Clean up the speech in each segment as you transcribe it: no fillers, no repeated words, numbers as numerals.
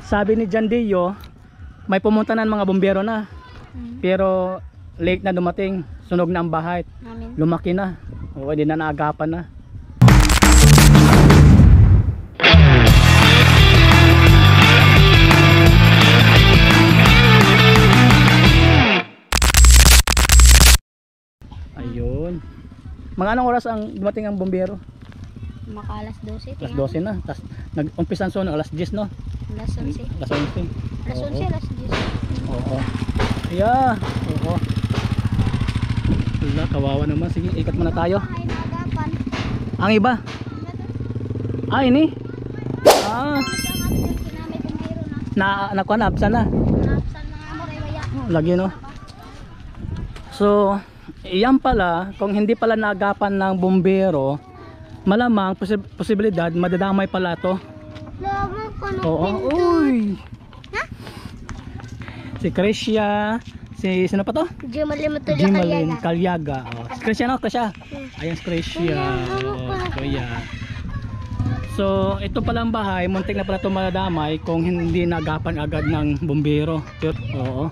Sabi ni John Dio, may pumunta na mga bumbero na. Pero late na dumating, sunog na ang bahay. Lumaki na. O, hindi na naagapan na. Ayun. Mga anong oras ang dumating ang bumbero? Maka alas 12. Alas 12 na. Tapos nag-umpisan sunog alas 10, no? Alas 11. Alas 11. Alas 11, alas 10. Oo. Yeah. Oo. Wala, kawawa naman. Sige, ikat muna tayo. Ang iba? Ah, ini? Ah. Nakuha na, absan na. Lagi, no? So, iyan pala, kung hindi pala naagapan ng bumbero, malamang posibilidad madadamay pala to. Oo. Uy. Si Krisya, sino pa to? Jimalin Kalyaga. Oh. Si Krisya, no? Krisya. Ayan si Krisya. Kuya. So, ito pala ang bahay, muntik na pala ito madadamay kung hindi naagapan agad ng bumbero. Oo.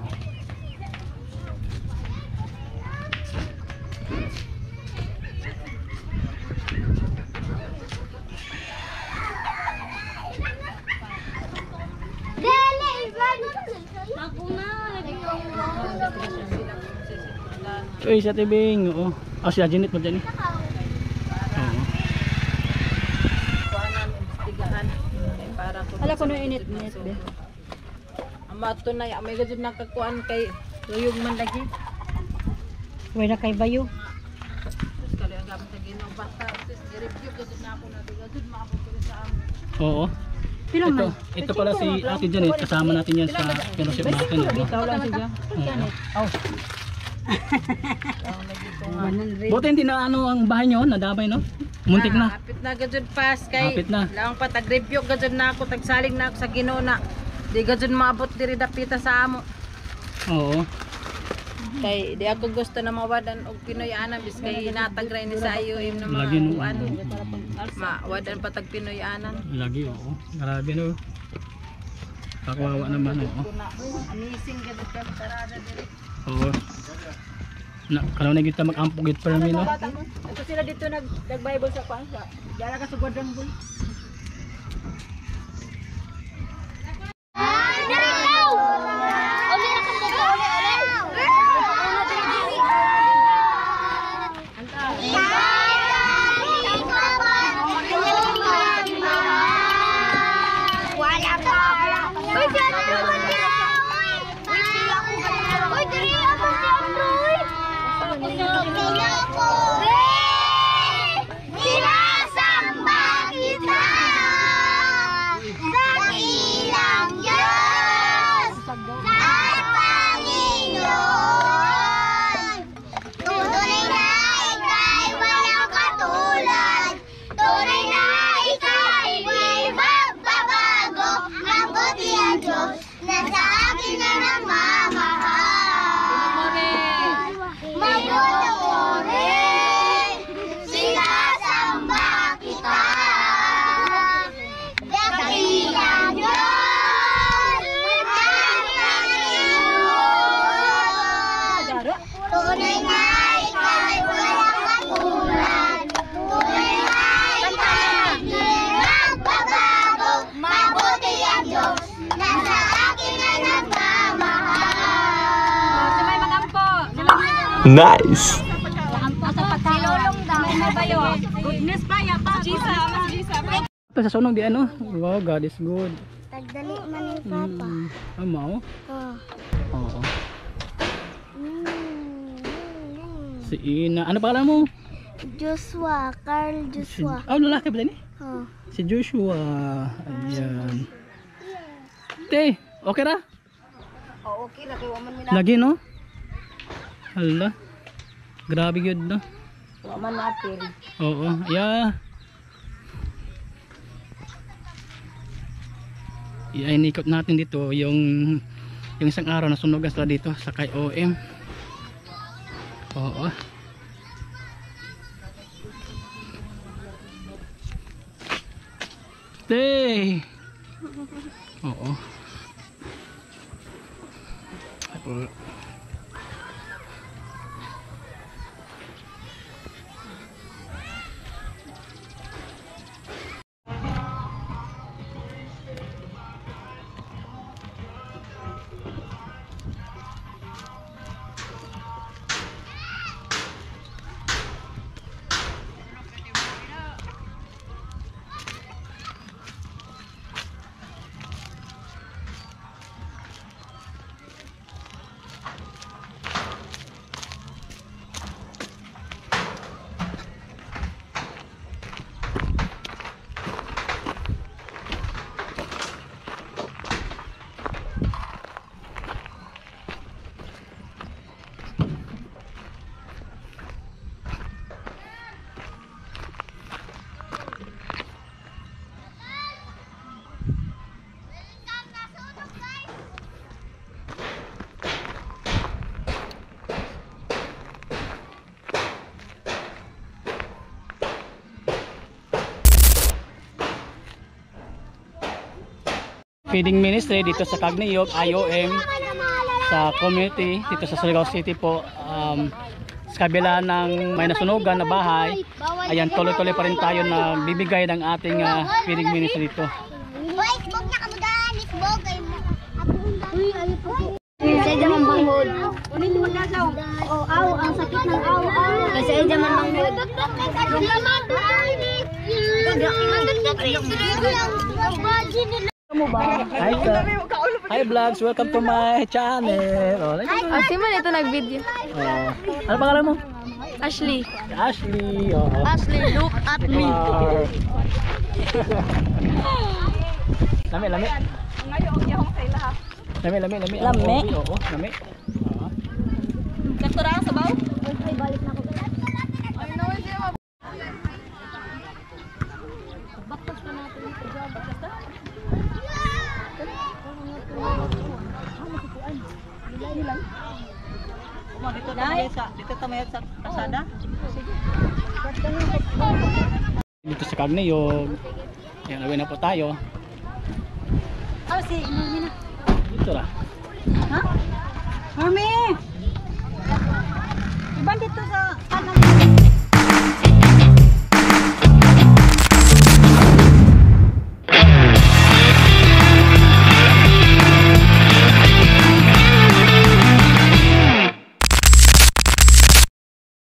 Uy, sa tibing. Oo. Oh, siya Janet mo dyan eh. Oo. Ala ko no init-init be. Ama to na may gud nakakuan kay tuyog man lagi. Way na kay bayo. Kali ang gamit sa Ginoo basta i-review gud na ako na gud makapunta sa amin. Oo. Ito pala si Ate Janet, kasama natin yan sa fellowship natin. Bitaw lang siya. Janet. Aw. Buti hindi na ano ang bahay nyo, nadamay, no? Muntik na. Hapit na gud pas kay. Hapit na. Lang pa tag-review gud na ako, tagsaling na ako sa Ginoo na. Di gud maabot diri dapita sa amo. Oo. Kay di ako gusto na mawadan og Pinoy anan bis kay natagray ni sa IOM na Lagi, no? kuan. Mawadan pa tag Pinoy anan. Lagi, oo. Grabe, no? Kawawa naman, oo. Amazing gud ka tarada diri. Oo. Kalau na kita mag-ampog it para no? Ito sila dito nag-Bible sa pansa. Dara ka sa Guadrangboy. Nice. Goodness pa ya pa. Jisa. Sa sunog di ano? Wow, God is good. Tagdali man ni Papa. Amaw? Oo. Si Ina. Ano pangalan mo? Joshua, Carl Joshua. Oh, lalaki ba din eh? Si Joshua. Ayan. Te, okay na? Oh, okay ra kay wa man Lagi, no? Hala. Grabe yun, no? wa man napil. Oo, yeah. Inikot natin dito yung isang araw na sunog sila dito sa kay OM. Oo. Stay. Oo. Feeding ministry dito sa Cagneyog, IOM, sa community dito sa Surigao City po. Sa kabila ng may nasunugan na bahay, ayan, tuloy-tuloy pa rin tayo na bibigay ng ating feeding ministry dito. Kasi jaman banghod. Ang sakit ng aw. Kasi jaman banghod. Hi, hi vlogs, welcome to my channel. Si man ito nag-video. Ano pangalan mo? Ashley. Ashley. Ashley, look at me. Lami, lami. Lami, lami, lami. Lami? Oo, lami. Katura sa baw? Ay, balik na ako. Baktas pa natin ito. Baktas na? Dito tamayad sa kasada. Dito sa Cagneyog. Ayan, away na po tayo. Si Mami na. Dito na. Ha? Mami! Iban dito sa kanan.